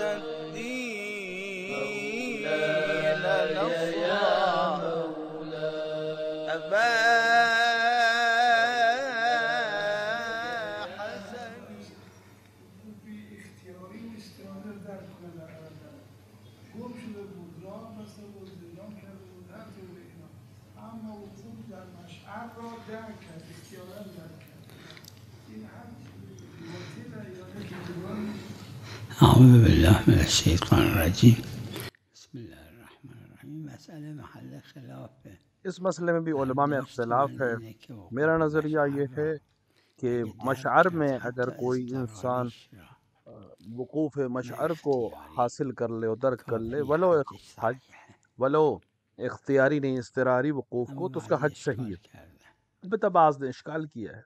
الدين نصرا أبا حسن. بی اختیاری استراده درد کنه در عالم گم شده بود، راه بسته بود، زندان کرده بود، رفت به اینا، اما وقوف در مشعر را درک کرد، اختیارا درک کرد. این هم باطل یا که دیوان. اعوذ بالله من الشیطان الرجیم. بسم اللہ الرحمن الرحیم. مسئلہ محل خلاف ہے. اس مسئلے میں بھی علماء میں اختلاف ہے. میرا نظریہ یہ ہے کہ مشعر میں اگر کوئی انسان وقوف مشعر کو حاصل کر لے اور درک کر لے، ولو اختیاری نہیں اضطراری وقوف کو، تو اس کا حج صحیح ہے. البتہ بعض نے اشکال کیا ہے.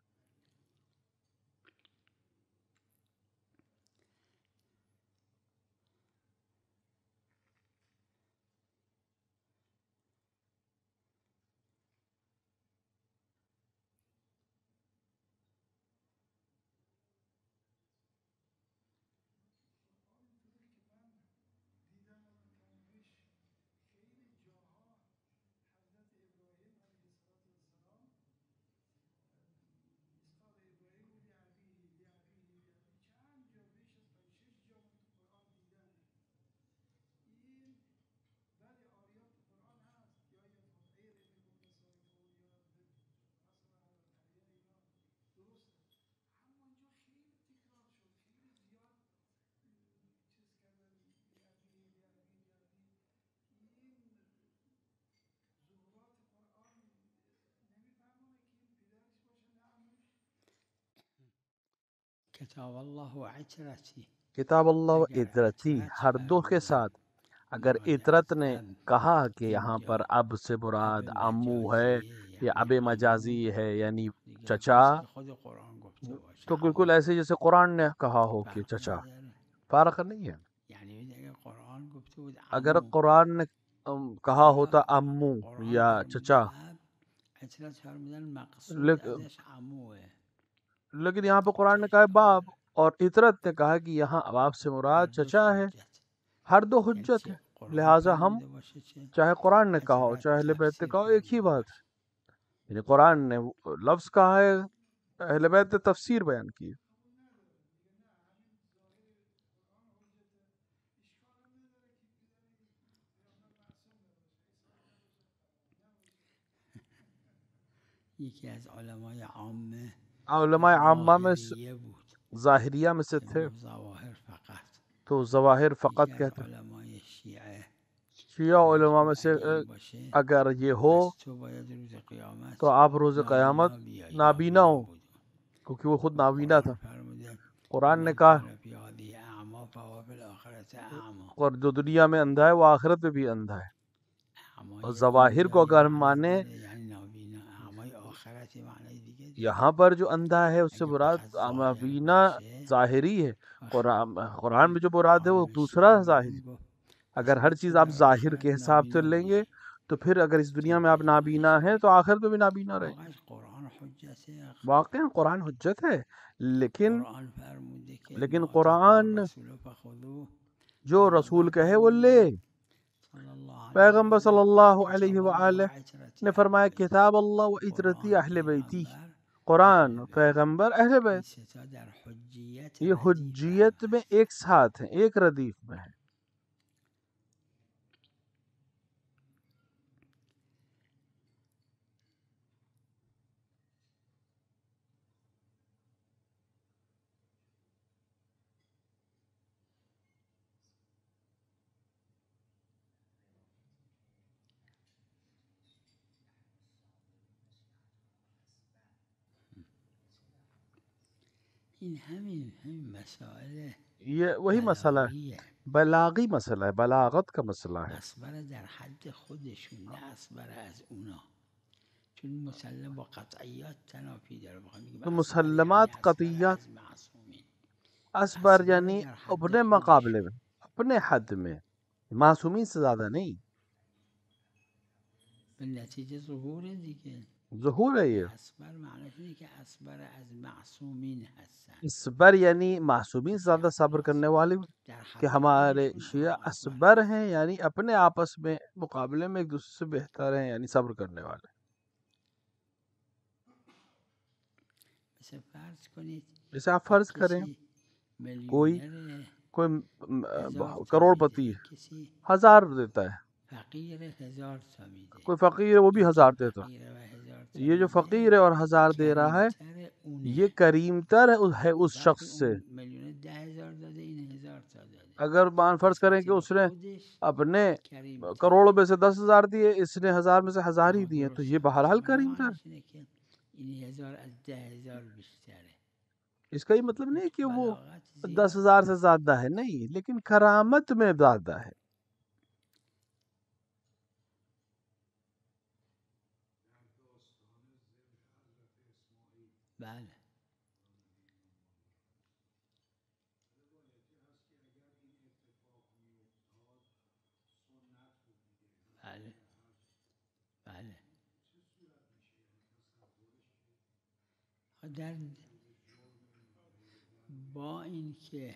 کتاب اللہ و عترتی، کتاب اللہ و عطرتی، ہر دو کے ساتھ. اگر عطرت نے کہا کہ یہاں پر اب سے مراد عمو ہے یا اب مجازی ہے یعنی چچا، تو بالکل ایسے جیسے قرآن نے کہا ہو کہ چچا، فرق نہیں ہے. اگر قرآن نے کہا ہوتا عمو یا چچا، لیکن یہاں پہ قرآن نے کہا ہے باپ، اور عطرت نے کہا کہ یہاں باپ سے مراد چچا ہے. ہر دو حجت ہے، لہٰذا ہم چاہے قرآن نے کہا ہو چاہے اہل بیت نے کہا ہو، ایک ہی بات ہے. یعنی قرآن نے لفظ کہا ہے، اہل بیت نے تفسیر بیان کی ہے. یکی از علماء عامه علماء عامہ میں ظاہریہ بود، ظاہریہ میں سے تھے، ظواہر فقط. تو ظواہر فقط یکی از کہتے ہیں. علماء شیعه شیعہ علماء میں سے اگر باشه اگر یہ ہو پس تو باید روز قیامت تو آپ روز قیامت نابینا ہو، کیونکہ وہ خود نابینا تھا. قرآن نے کہا اور جو دنیا میں اندھا ہے وہ آخرت میں بھی اندھا ہے. اور ظواہر کو اگر ہم مانیں، یہاں پر جو اندھا ہے اس سے مراد نابینا ظاہری ہے. قرآن میں جو مراد ہے وہ دوسرا ظاہری. اگر ہر چیز آپ ظاہر کے حساب سے لیں گے تو پھر اگر اس دنیا میں آپ نابینا ہیں تو آخرت میں بھی نابینا رہیں گے. واقعا قرآن حجت ہے، لیکن قرآن جو رسول کہے وہ لے. پیغمبر صلی اللہ علیہ وآلہ نے فرمایا کتاب اللہ و عطرتی اہل بیتی. قرآن، پیغمبر، اہل بیت، یہ حجیت میں ایک ساتھ ہیں، ایک ردیف میں ہیں. این همین مسائل یہ وہی مسئلہ ہے، بلاغی مسئلہ ہے، بلاغت کا مسئلہ ہے. اصبر در حد خودشون، نه اصبر از اونا، چون مسلم با قطعیات تنافی داره. تو مسلمات قطعیات، اصبر یعنی اپنے مقابلے میں، اپنے حد میں، معصومین سے زیادہ نہیں. به نتیجه ظهور دیگه. ظہور ہے یہ. اسبر معنیش اینه که اسبر از معصومین هستن. اسبر یعنی معصومین سے زیادہ صبر کرنے والے، کہ ہمارے شیعہ اسبر ہیں یعنی اپنے آپس میں مقابلے میں ایک دوسرے سے بہتر ہیں، یعنی صبر کرنے والے. مثل فرض کنید جیسے آپ فرض کریں کسی کوئی میلیونر کروڑ پتی ہے، کسی 1000 دیتا ہے، فقیر 1000 تا میده. کوئی فقیر ہے وہ بھی 1000 دیتا ہے. فقیر و 1000 تا یہ جو میده، فقیر ہے اور 1000 دے رہا ہے کریمتر اونه. یہ کریم تر ہے اس وقتی شخص سے. اون میلیونر 10,000 داده این 1000 تا داده. اگر فرض کریں کہ اس نے خودش اپنے کریمتر. کروڑ میں سے 10,000 دیے، اس نے 1000 میں سے 1000 ہی دیے، تو یہ بہرحال کریم تر. معنیش اینه که این 1000 از 10,000 بیشتره. اس کا یہ مطلب نہیں کہ وہ بلاغت زیاد. 10,000 سے زیادہ ہے، نہیں، لیکن کرامت میں زیادہ ہے. بله بله بله. در با اینکه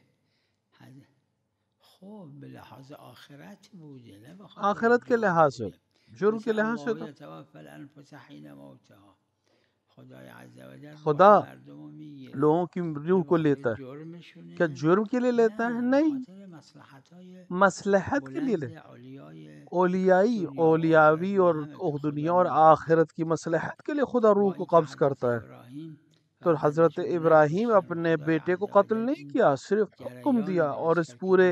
خب به لحاظ آخرت بوده، نه به خاطر آخرت کے لحاظ سے، جرم کے مثل لحاظ سے الله تو یتوفی الانفس حین موتها، خدای عز و جل خدا روح مردم رو میگیره. لوگوں کی روح کو لیتا ہے. جرمشونه؟ کیا جرم کے لیے لیتا ہے؟ نہیں، خاطر مصلحت‌های مصلحت کے لیے بلند لیتا اولیای اولیائی، اولیاوی اور دنیا اور آخرت کی مصلحت کے لیے خدا روح کو قبض کرتا ہے. تو حضرت ابراہیم اپنے بیٹے کو قتل نہیں کیا، صرف حکم دیا اور اس پورے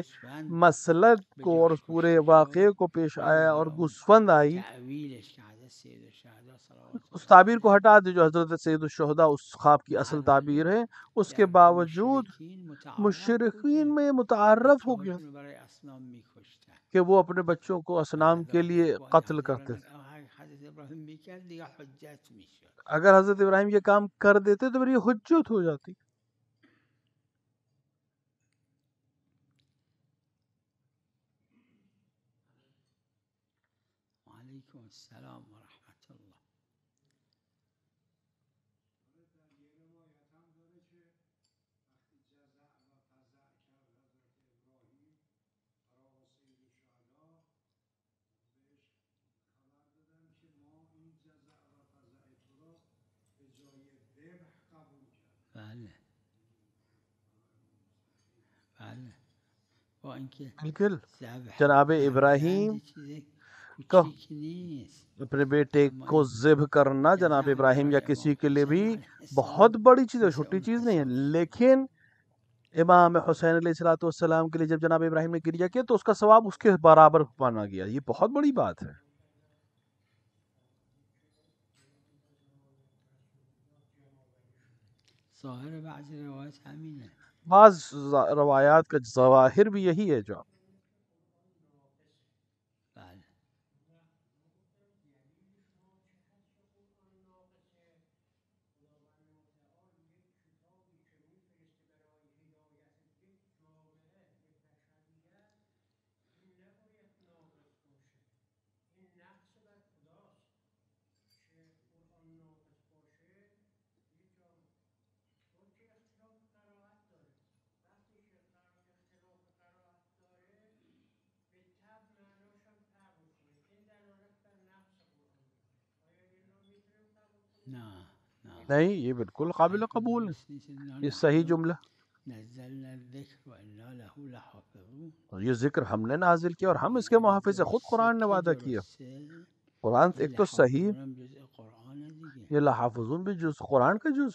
مسلک کو اور اس پورے واقعے کو پیش آیا اور گوسفند آئی. اس تعبیر کو ہٹا دے جو حضرت سید الشہداء اس خواب کی اصل تعبیر ہے، اس کے باوجود مشرکین میں متعارف ہو گیا کہ وہ اپنے بچوں کو اصنام کے لیے قتل کرتے تھے. اگر حضرت ابراہیم یہ کام کر دیتے تو پھر یہ حجت ہو جاتی. وعلیکم السلام ورحمۃ اللہ. بله بله. با اینکه بالکل جناب ابراہیم کا اپنے بیٹے کو ذبح کرنا جناب ابراہیم یا کسی کے لیے بھی بہت بڑی چیز ہے، چھوٹی چیز نہیں ہے. لیکن امام حسین علیہ السلام کے لیے جب جناب ابراہیم نے کریا کیا تو اس کا ثواب اس کے برابر مانا گیا. یہ بہت بڑی بات ہے. ظاہر بعض روایت همین ہے. بعض روایات کا ظواہر بھی یہی ہے. جو بله نه نہیں، یہ بالکل قابل قبول ہے، یہ صحیح جملہ. نزلنا الذکر وإنا له لحافظون. اور یہ ذکر ہم نے نازل کیا اور ہم اس کے محافظ ہیں. خود قرآن نے وعدہ کیا. قرآن ایک تو صحیح، یہ لحافظون بھی جز قرآن کا جز.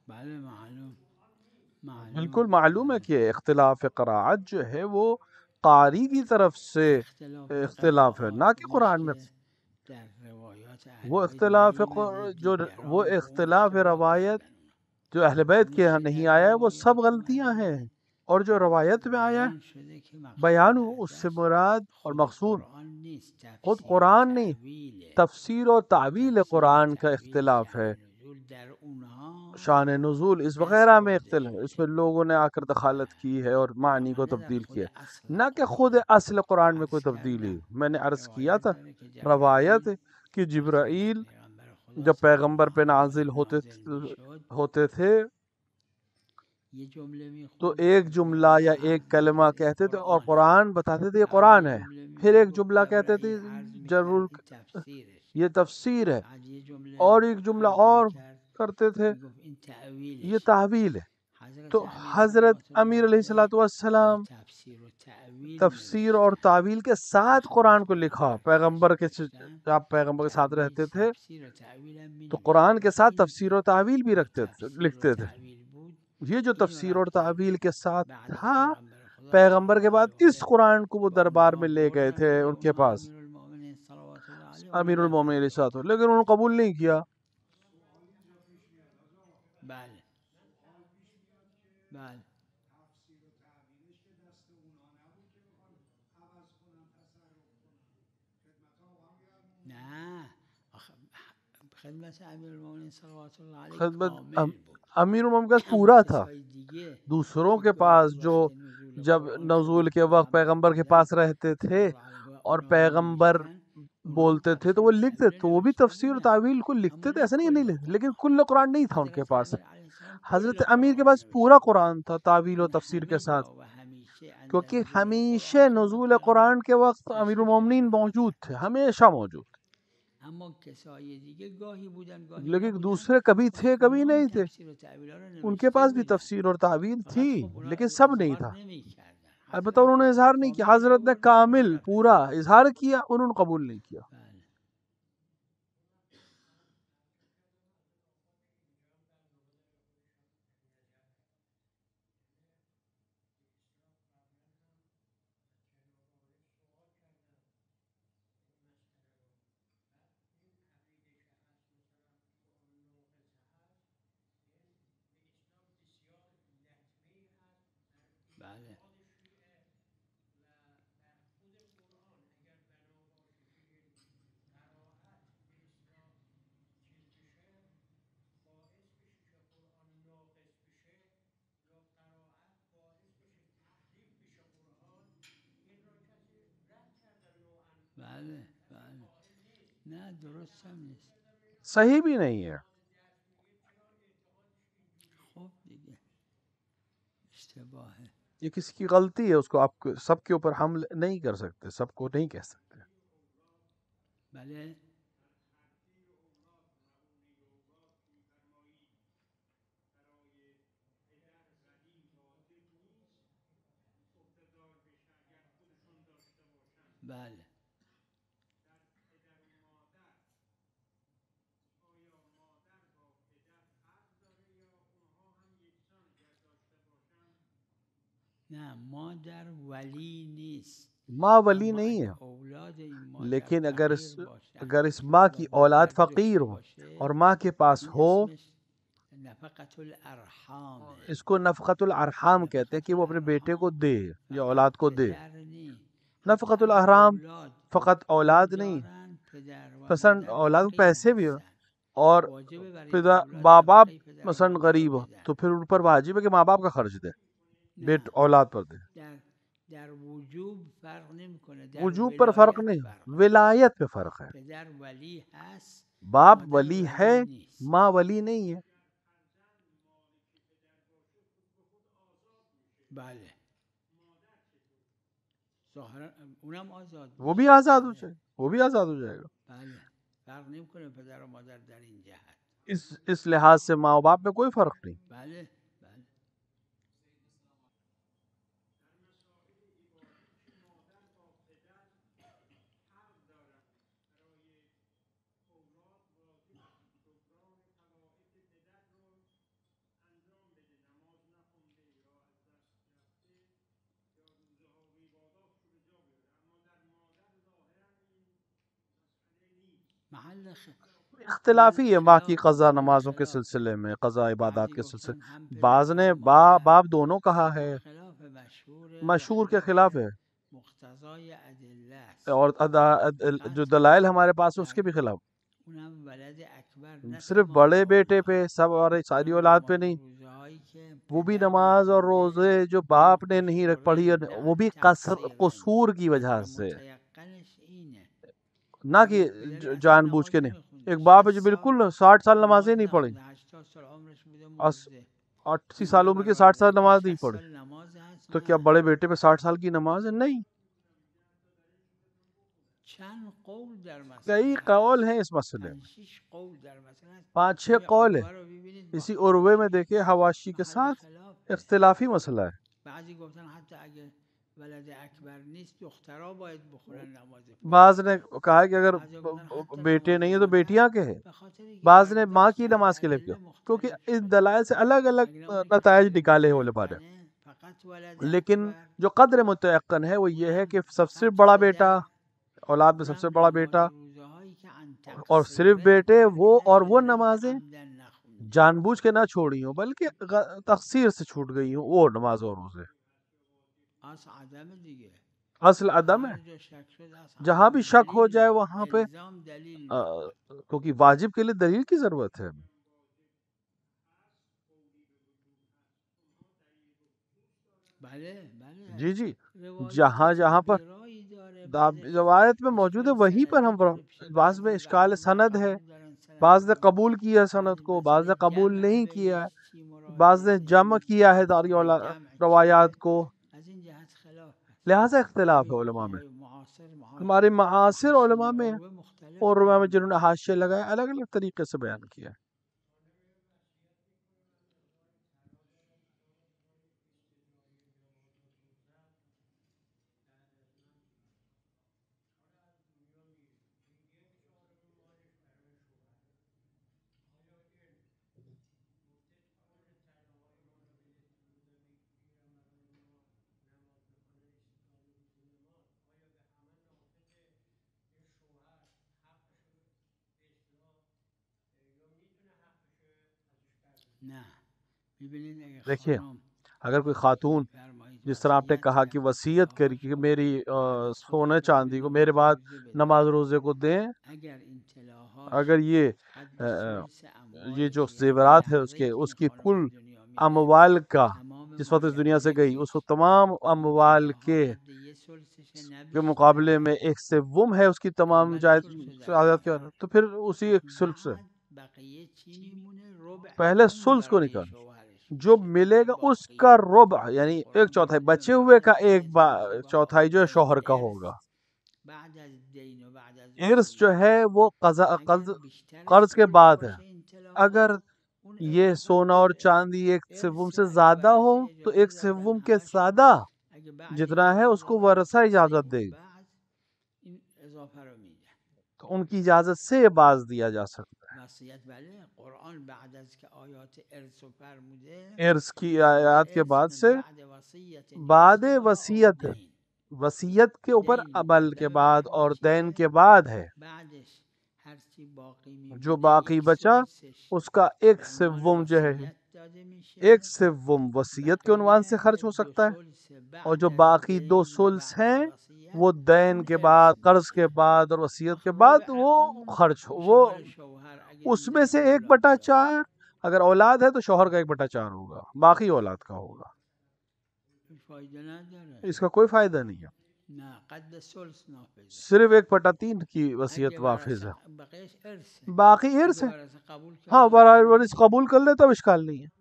بله بله بله معلوم بالکل معلوم ہے کہ اختلاف قراءت جو ہے وہ قاری کی طرف سے اختلاف ہے، نہ کہ قرآن میں. در روایات وہ اختلاف وہ اختلاف روایت جو اہل بیت کے یہاں نہیں آیا ہے وہ سب غلطیاں ہیں، اور جو روایت میں آیا ہے بیان اس سے مراد اور مقصود خود قرآن نہیں، تفسیر و تعویل قرآن کا اختلاف ہے، شان نزول اس وغیرہ میں اختلاف ہے، اس میں لوگوں نے آ کر دخالت کی ہے اور معنی کو تبدیل کیا، نہ کہ خود اصل قرآن میں کوئی تبدیلی۔ میں نے عرض کیا تھا روایت کہ جبرائیل جب پیغمبر پہ نازل ہوتے تھے تو ایک جملہ یا ایک کلمہ کہتے تھے اور قرآن بتاتے تھے یہ قرآن ہے، پھر ایک جملہ کہتے تھے ضرور یہ تفسیر ہے، اور ایک جملہ اور کرتے تھے یہ تعویل ہے۔ تو حضرت امیر علیہ الصلوۃ والسلام تفسیر اور تعویل کے ساتھ قرآن کو لکھا، پیغمبر کے جب پیغمبر کے ساتھ رہتے تھے تو قرآن کے ساتھ تفسیر و تعویل بھی لکھتے تھے۔ یہ جو تفسیر اور تعویل کے ساتھ تھا پیغمبر کے بعد اس قرآن کو وہ دربار میں لے گئے تھے ان کے پاس امیر المومنین علیہ السلام، لیکن انہوں نے قبول نہیں کیا۔ خدمت امیر المومنین کا پورا تھا، دوسروں کے پاس جو جب نزول کے وقت پیغمبر کے پاس رہتے تھے اور پیغمبر بولتے تھے تو وہ لکھتے تھے، وہ بھی تفسیر و تعویل کو لکھتے تھے، ایسا نہیں لکھتے، لیکن کل قرآن نہیں تھا ان کے پاس۔ حضرت امیر کے پاس پورا قرآن تھا تعویل و تفسیر کے ساتھ، کیونکہ ہمیشہ نزول قرآن کے وقت امیر المومنین موجود تھے، ہمیشہ موجود تھے، لیکن دوسرے کبھی تھے کبھی نہیں تھے، ان کے پاس بھی تفسیر اور تعویل تھی لیکن سب نہیں تھا، البتہ انہوں نے اظہار نہیں کیا۔ حضرت نے کامل پورا اظہار کیا، انہوں نے قبول نہیں کیا۔ صحیح بھی نہیں ہے، یہ کسی کی غلطی ہے، اس کو آپ سب کے اوپر حمل نہیں کر سکتے، سب کو نہیں کہہ سکتے۔ ماں ولی نہیں ہے، لیکن اگر اس ماں کی اولاد فقیر ہو اور ماں کے پاس ہو، اس کو نفقۃ الارحام کہتے ہیں کہ وہ اپنے بیٹے کو دے یا اولاد کو دے۔ نفقۃ الارحام فقط اولاد نہیں، پسند اولاد کو پیسے بھی ہو، اور ماں باپ مثلا غریب ہو تو پھر ان پر واجب ہے کہ ماں باپ کا خرچ دے، بیٹ اولاد پر دے۔ وجوب پر فرق نہیں، ولایت پہ فرق ہے۔ باپ ولی ہے، ماں ولی نہیں ہے۔ وہ بھی آزاد ہو جائے، وہ بھی آزاد ہو جائے گا۔ اس لحاظ سے ماں باپ میں کوئی فرق نہیں۔ اختلافی ہے باقی قضا نمازوں کے سلسلے میں، قضا عبادات کے سلسلے میں بعض نے باب دونوں کہا ہے، مشہور کے خلاف ہے، اور جو دلائل ہمارے پاس ہے اس کے بھی خلاف، صرف بڑے بیٹے پہ، سب اور ساری اولاد پہ نہیں، وہ بھی نماز اور روزے جو باپ نے نہیں پڑھی، وہ بھی قصور کی وجہ سے، نہ کہ جان بوجھ کے نہیں۔ ایک باپ ہے جو بالکل 60 سال نمازیں نہیں پڑھی، 80 سال عمر کی 60 سال نماز نہیں پڑھی، تو کیا بڑے بیٹے پہ 60 سال کی نماز ہے؟ نہیں، کئی قول ہیں اس مسئلے میں، 5-6 قول ہیں۔ اسی عروے میں دیکھیں حواشی کے ساتھ اختلافی مسئلہ ہے، بعض نے کہا کہ اگر بیٹے نہیں ہیں تو بیٹیاں کے ہیں، بعض نے ماں کی نماز کے لیے کیا، کیونکہ اس دلائل سے الگ الگ نتائج نکالے علماء نے، لیکن جو قدر متیقن ہے وہ یہ ہے کہ سب سے بڑا بیٹا، اولاد میں سب سے بڑا بیٹا، اور صرف بیٹے، وہ نمازیں جان بوجھ کے نہ چھوڑی ہوں بلکہ تقصیر سے چھوٹ گئی ہوں، وہ نماز اور روزے اصل عدم ہے۔ جہاں بھی شک ہو جائے وہاں پہ کیونکہ واجب کے لیے دلیل کی ضرورت ہے۔ جی جی، جہاں جہاں پر روایت میں موجود ہے وہیں پر ہم، بعض میں اشکال سند ہے، بعض نے قبول کیا سند کو، بعض نے قبول نہیں کیا، بعض نے جمع کیا ہے روایات کو، لہذا اختلاف ہے علماء میں، ہمارے معاصر علماء میں اور علماء میں جنہوں نے حاشیے لگائے الگ الگ طریقے سے بیان کیا ہے۔ دیکھیے اگر کوئی خاتون، جس طرح آپ نے کہا کہ وصیت کری کہ میری سونے چاندی کو میرے بعد نماز روزے کو دیں، اگر یہ جو زیورات ہے اس کی کل اموال کا، جس وقت اس دنیا سے گئی اس کو تمام اموال کے مقابلے میں 1/7 ہے اس کی تمام جائیداد کے، تو پھر اسی ثلث سے پہلے ثلث کو نکال، جو ملے گا اس کا ربع، یعنی 1/4 بچے ہوئے کا 1/4 جو ہے شوہر کا ہوگا۔ ارث جو ہے وہ قرض کے بعد ہے، اگر یہ سونا اور چاندی 1/7 سے زیادہ ہو تو 1/7 کے زیادہ جتنا ہے اس کو ورثہ اجازت دے گی، تو ان کی اجازت سے یہ باز دیا جا سکتا ہے۔ ارث کی آیات کے بعد سے بعد وصیت، وصیت کے اوپر عمل کے بعد اور دین کے بعد ہے، جو باقی بچا اس کا 1/7 جو ہے، 1/7 وصیت کے عنوان سے خرچ ہو سکتا ہے، اور جو باقی 2 ثلث ہیں وہ دین کے بعد، قرض کے بعد اور وصیت کے بعد وہ خرچ وہ اس میں سے 1/4 اگر اولاد ہے تو شوہر کا 1/4 ہوگا، باقی اولاد کا ہوگا، اس کا کوئی فائدہ نہیں ہے، صرف 1/3 کی وصیت وافذ ہے، باقی ارث ہے۔ ہاں ورث قبول کر لے تو اشکال نہیں ہے۔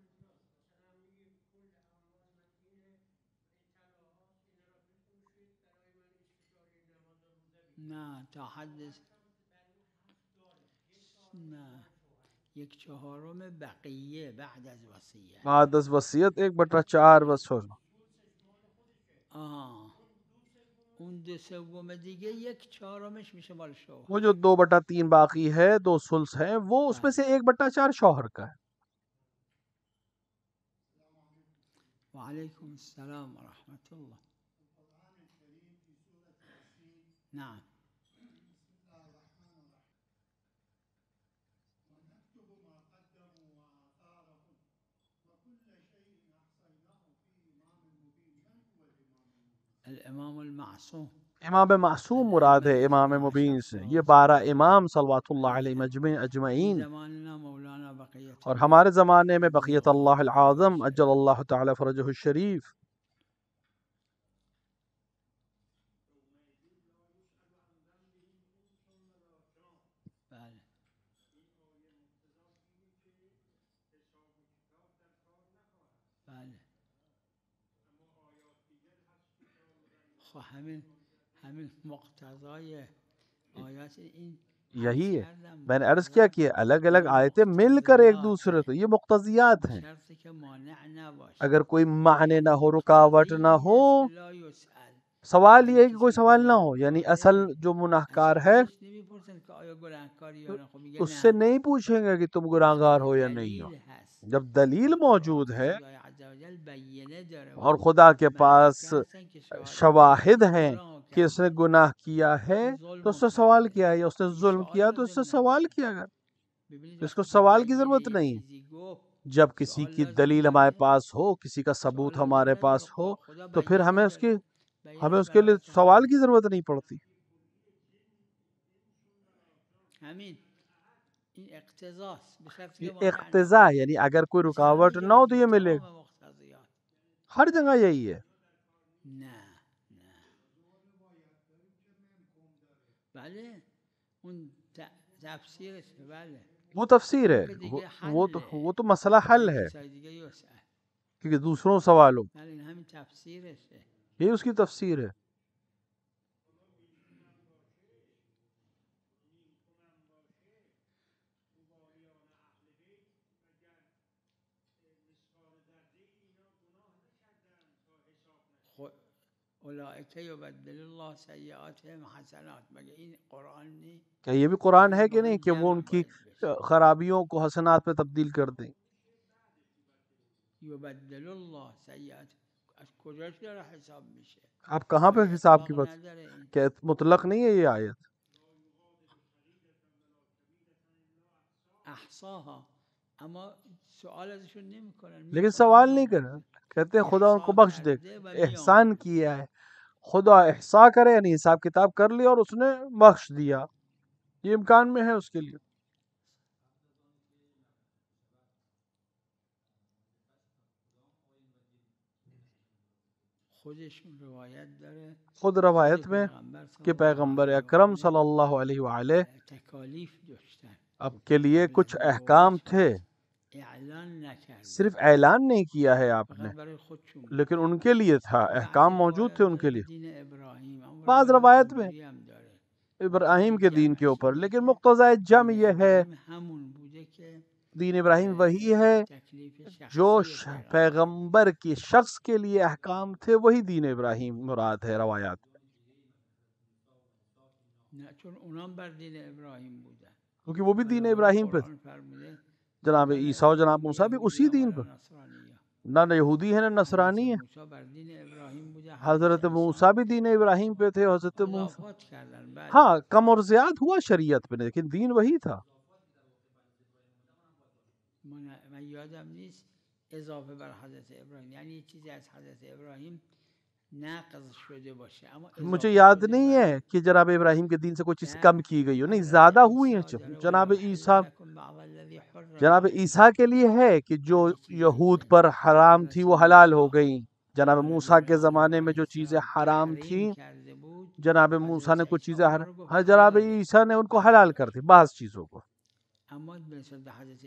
بعد از وصیت 1/4 بس ہو، وہ جو 2/3 باقی ہے، 2 ثلث ہیں، وہ اس میں سے 1/4 شوہر کا ہے۔ وعلیکم السلام ورحمۃ اللہ۔ نعم الامام المعصوم، امام معصوم مراد ہے امام مبین سے، یہ 12 امام صلوات اللہ علیہ اجمعین۔ اور ہمارے زمانے میں بقیت اللہ العظم اجل اللہ تعالی فرجہ الشریف۔ همین مقتضای آیات این یہی ہے میں نے عرض کیا کہ الگ الگ آیتیں مل کر ایک دوسرے تو یہ مقتضیات ہیں، شرطی که مانع نباشه. اگر کوئی معنی نہ ہو، رکاوٹ نہ ہو، سوال یہ ہے کہ کوئی سوال نہ ہو، یعنی اصل جو منحکار ہے اس سے نہیں پوچھیں گے کہ تم گناہگار ہو یا نہیں ہو۔ جب دلیل موجود ہے اور خدا کے پاس شواہد ہیں کہ اس نے گناہ کیا ہے تو اس سے سوال کیا ہے، یا اس نے ظلم کیا تو اس سے سوال کیا گیا، اس کو سوال کی ضرورت نہیں۔ جب کسی کی دلیل ہمارے پاس ہو، کسی کا ثبوت ہمارے پاس ہو تو پھر ہمیں اس کے لیے سوال کی ضرورت نہیں پڑتی۔ یہ اقتضا یعنی اگر کوئی رکاوٹ نہ ہو تو یہ ملے گا، ہر جگہ یہی ہے۔ وہ تفسیر ہے، وہ تو مسئلہ حل ہے کہ دوسروں سوالوں، یہی اس کی تفسیر ہے۔ اولئک یبدل اللہ سیئاتہم حسنات، مگر این قرآن نہیں؟ کیا یہ بھی قرآن ہے کہ نہیں کہ وہ ان کی خرابیوں کو حسنات میں تبدیل کر دیں؟ یبدل اللہ سیئات، از کجا داره حساب میشه؟ آپ کہاں پہ حساب کی بات؟ کیا مطلق نہیں ہے یہ آیت؟ احصاها، اما سوال ازشون نمیکنن، لیکن سوال نہیں کرنا، کہتے ہیں خدا ان کو بخش دے، احسان کیا ہے، خدا احصا کرے یعنی حساب کتاب کر لیا اور اس نے بخش دیا، یہ امکان میں ہے اس کے لیے۔ خود روایت میں کہ پیغمبر اکرم صلی اللہ علیہ وآلہ اب کے لیے کچھ احکام تھے، صرف اعلان نہیں کیا ہے آپ نے، لیکن ان کے لیے تھا، احکام موجود تھے ان کے لیے۔ بعض روایت میں ابراہیم کے دین کے اوپر، لیکن مقتضی جمع یہ ہے دین ابراہیم وہی ہے جو پیغمبر کی شخص کے لیے احکام تھے، وہی دین ابراہیم مراد ہے روایات، کیونکہ وہ بھی دین ابراہیم پہ، جناب عیسیٰ و جناب موسیٰ بھی اسی دین پر، نہ یہودی ہے نہ نصرانی ہے۔ حضرت موسیٰ بھی دین ابراہیم پہ تھے، حضرت موسیٰ ہاں کم اور زیاد ہوا شریعت پہ، لیکن دین وہی تھا۔ من یادم نیست اضافه بر حضرت ابراهیم، یعنی یه چیزی از حضرت ابراهیم نقض شده باشه، اما مجھے یاد نہیں ہے کہ جناب ابراہیم کے دین سے کوئی چیز کم کی گئی ہو، نہیں زیادہ ہوئی ہیں۔ جناب عیسیٰ کے لیے ہے کہ جو یہود پر حرام تھی وہ حلال ہو گئیں، جناب موسیٰ کے زمانے میں جو چیزیں حرام تھیں جناب موسیٰ نے کچھ چیزیں جناب عیسیٰ نے ان کو حلال کر دی، بعض چیزوں کو،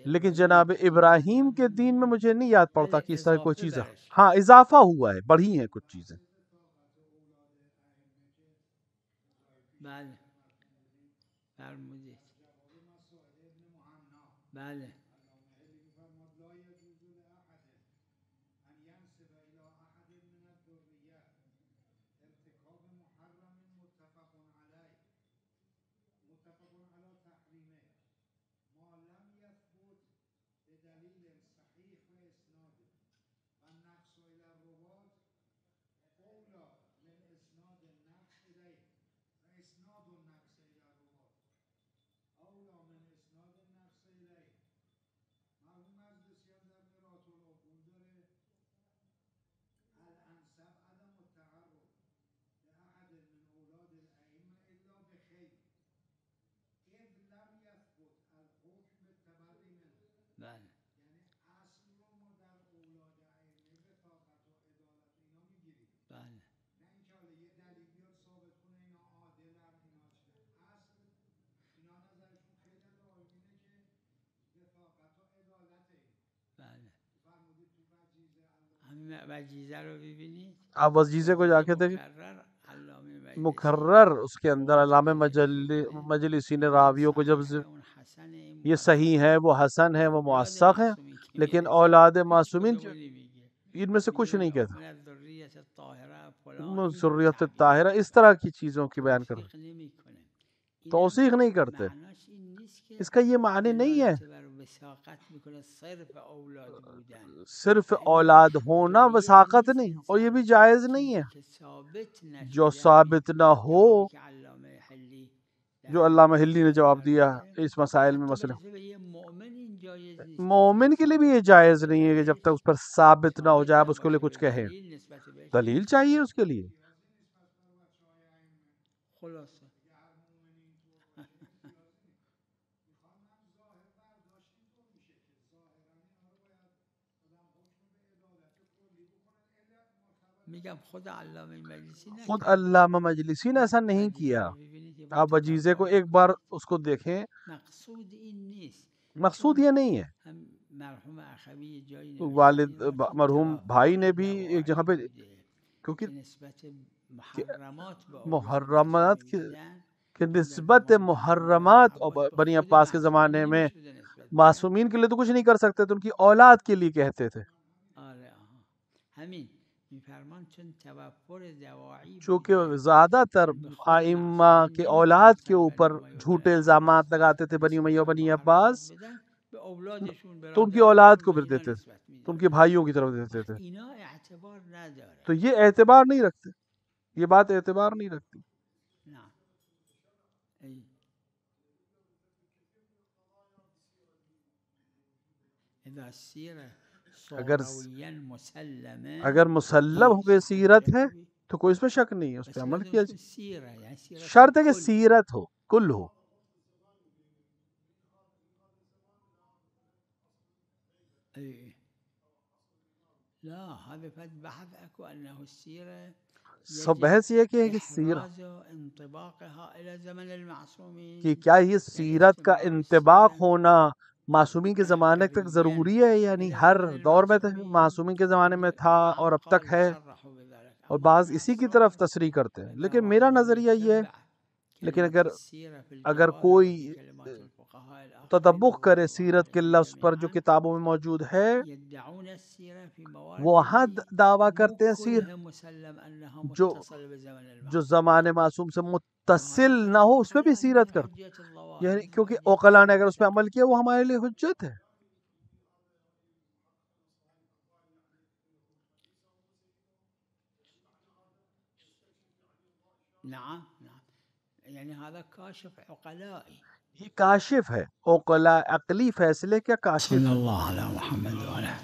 لیکن جناب ابراہیم کے دین میں مجھے نہیں یاد پڑتا کہ اس طرح کوئی چیز ہے، ہاں اضافہ ہوا ہے، بڑھی ہیں کچھ چیزیں۔ بله فرمودید، بله آپ وجیزے کو جا کے دیکھیں، مکرر اس کے اندر علامہ مجلسی نے راویوں کو جب یہ صحیح ہے، وہ حسن ہے، وہ موثق ہے، لیکن اولاد معصومین ان میں سے کچھ نہیں کہتا، ذریت الطاہرہ اس طرح کی چیزوں کی بیان کرتے، توثیق نہیں کرتے۔ اس کا یہ معنی نہیں ہے صرف اولاد ہونا وثاقت نہیں، اور یہ بھی جائز نہیں ہے جو ثابت نہ ہو، جو علامہ حلی نے جواب دیا اس مسائل میں مسئلہ۔ مومن کے لیے بھی یہ جائز نہیں ہے کہ جب تک اس پر ثابت نہ ہو جائے آپ اس کے لیے کچھ کہیں، دلیل چاہیے اس کے لیے۔ خود علامہ مجلسی نے ایسا نہیں کیا، آپ وجیزے کو ایک بار اس کو دیکھیں، مقصود یہ نہیں ہے۔ والد مرحوم بھائی نے بھی ایک جگہ پہ، کیونکہ محرمات کی نسبت محرمات بنی عباس کے زمانے میں معصومین کے لیے تو کچھ نہیں کر سکتے تھے، ان کی اولاد کے لیے کہتے تھے، چونکہ زیادہ تر ائمہ کے اولاد کے اوپر جھوٹے الزامات لگاتے تھے بنی امیہ و بنی عباس، تو ان کی اولاد کو پھر دیتے تھے، تو ان کے بھائیوں کی طرف دیتے تھے، تو یہ اعتبار نہیں رکھتے، یہ بات اعتبار نہیں رکھتی۔ اگر مسلم ہو کے سیرت ہے تو کوئی اس پہ شک نہیں ہے، اس پہ عمل کیا جائے، شرط ہے کہ سیرت ہو، کل ہو۔ سب بحث یہ کہ سیرت کہ کیا یہ سیرت کا انطباق ہونا معصومین کے زمانے تک ضروری ہے، یعنی ہر دور میں معصومین کے زمانے میں تھا اور اب تک ہے، اور بعض اسی کی طرف تصریح کرتے ہیں، لیکن میرا نظریہ یہ ہے، لیکن اگر کوئی تطبق کرے سیرت کے لفظ پر جو کتابوں میں موجود ہے، وہ وہاں دعویٰ کرتے ہیں سیرت جو زمان معصوم سے متصل نہ ہو اس پہ بھی سیرت کرتے، یعنی کیونکہ عقلاء نے اگر اس پہ عمل کیا وہ ہمارے لیے حجت ہے۔ یہ کاشف ہے، عقلاء عقلی فیصلے کیا کاشف۔ صلی اللہ علیہ محمد وعلیہ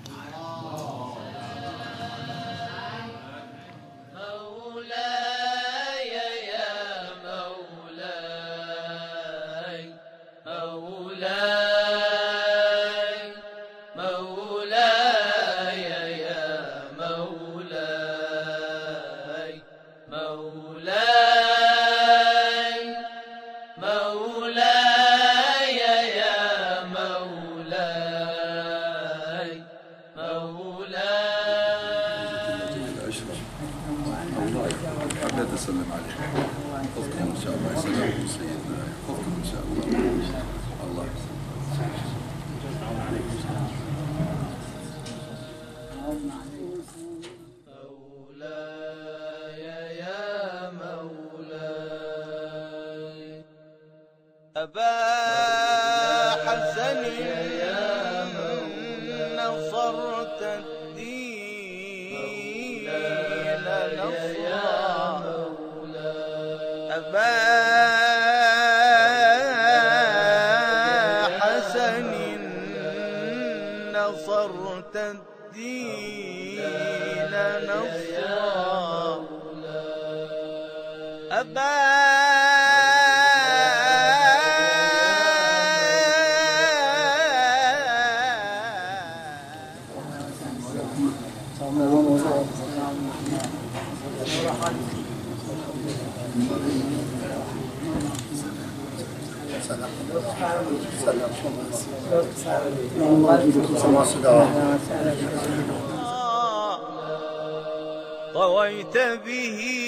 وسلم عليه. حفظكم ان شاء الله. سلام سيدنا. حفظكم ان شاء الله. الله مولاي يا مولاي أبا حسن نصرت الدين نصرا أبا حسن نصرت الدين نصرا أبا طويت به